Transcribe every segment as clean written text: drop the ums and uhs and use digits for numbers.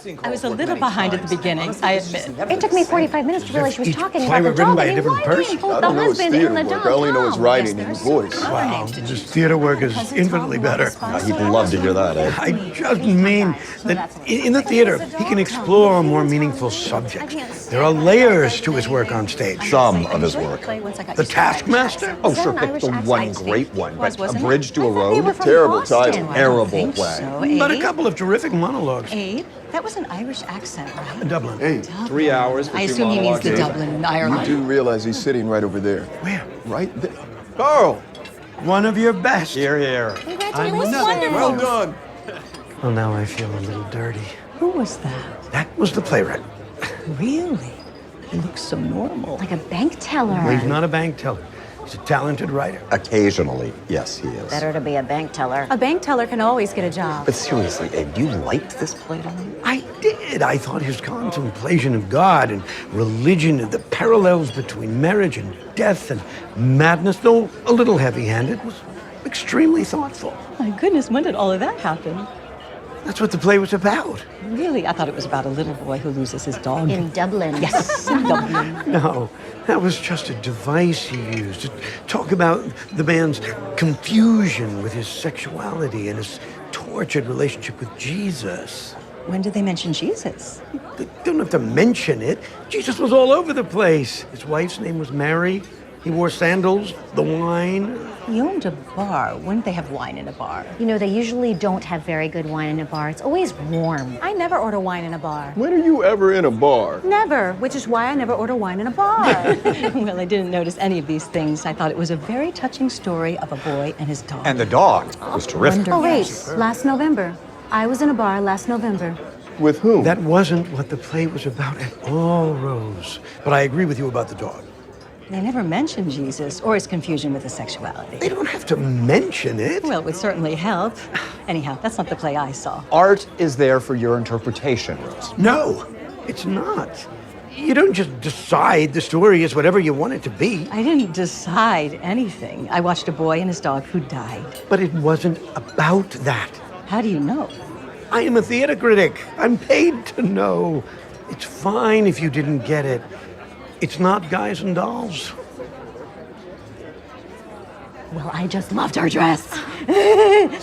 casting call. I was a little behind at the beginning, I admit. It took me 45 minutes to realize she was talking about the play written dog. by I a mean, different why person? both I the don't know his husband theater and the work. dog? I only know his Tom? writing and his voice. Wow, this theater work is infinitely better. He'd love to hear that, eh? I just mean that in the theater, he can explore more meaningful subjects. There are layers to his work on stage. Some of his work. The Taskmaster? Oh, sure, pick the one great one, but A Bridge to a Road? Terrible title. Terrible play. So, But a Abe, couple of terrific monologues. Abe, that was an Irish accent, right? Dublin. Hey, 3 hours for I two assume he means monologues. the Abe. Dublin in you Ireland. do realize he's sitting right over there. Where? Right there. Carl! One of your best. Here, here. Congratulations. Well done. Well, now I feel a little dirty. Who was that? That was the playwright. Really? He looks so normal. Like a bank teller. Well, he's not a bank teller. He's a talented writer. Occasionally, yes, he is. Better to be a bank teller. A bank teller can always get a job. But seriously, Abe, you liked this play tonight? I did. I thought his contemplation of God and religion and the parallels between marriage and death and madness, though a little heavy-handed, was extremely thoughtful. My goodness, when did all of that happen? That's what the play was about. Really? I thought it was about a little boy who loses his dog. In Dublin. Yes, in Dublin. No, that was just a device he used to talk about the man's confusion with his sexuality and his tortured relationship with Jesus. When did they mention Jesus? They don't have to mention it. Jesus was all over the place. His wife's name was Mary. He wore sandals, the wine. He owned a bar. Wouldn't they have wine in a bar? You know, they usually don't have very good wine in a bar. It's always warm. I never order wine in a bar. When are you ever in a bar? Never, which is why I never order wine in a bar. Well, I didn't notice any of these things. I thought it was a very touching story of a boy and his dog. And the dog was terrific. Oh, wait, last November. I was in a bar last November. With whom? That wasn't what the play was about at all, Rose. But I agree with you about the dog. They never mentioned Jesus or his confusion with his sexuality. They don't have to mention it. Well, it would certainly help. Anyhow, that's not the play I saw. Art is there for your interpretation, Rose. No, it's not. You don't just decide the story is whatever you want it to be. I didn't decide anything. I watched a boy and his dog who died. But it wasn't about that. How do you know? I am a theater critic. I'm paid to know. It's fine if you didn't get it. It's not Guys and Dolls. Well, I just loved her dress.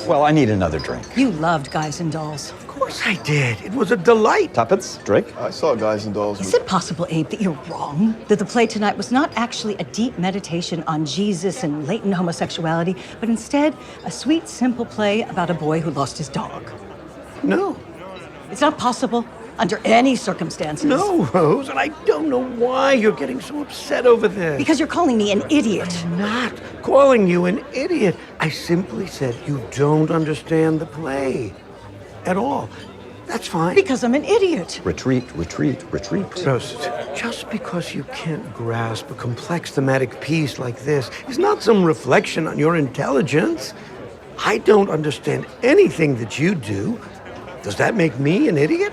Well, I need another drink. You loved Guys and Dolls. Of course I did. It was a delight. Tuppence, drink? I saw Guys and Dolls. Is it possible, Abe, that you're wrong? That the play tonight was not actually a deep meditation on Jesus and latent homosexuality, but instead a sweet, simple play about a boy who lost his dog? No. It's not possible under any circumstances. No, Rose, and I don't know why you're getting so upset over this. Because you're calling me an idiot. I'm not calling you an idiot. I simply said you don't understand the play at all. That's fine. Because I'm an idiot. Retreat, retreat, retreat. Rose, just because you can't grasp a complex thematic piece like this is not some reflection on your intelligence. I don't understand anything that you do. Does that make me an idiot?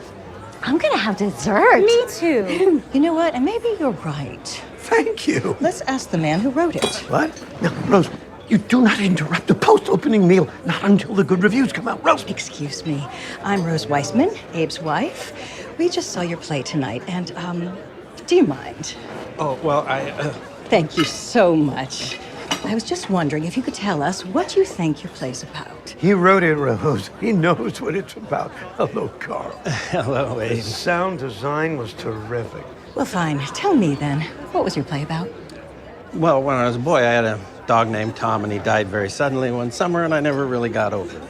I'm gonna have dessert. Me too. You know what? And maybe you're right. Thank you. Let's ask the man who wrote it. What? No, Rose, you do not interrupt the post-opening meal, not until the good reviews come out. Rose! Excuse me. I'm Rose Weissman, Abe's wife. We just saw your play tonight, and, do you mind? Oh, well, Thank you so much. I was just wondering if you could tell us what you think your play's about. He wrote it, Rose. He knows what it's about. Hello, Carl. hello, The Abe. sound design was terrific. Well, fine. Tell me then. What was your play about? Well, when I was a boy, I had a dog named Tom, and he died very suddenly one summer, and I never really got over it.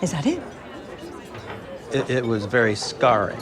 Is that it? It was very scarring.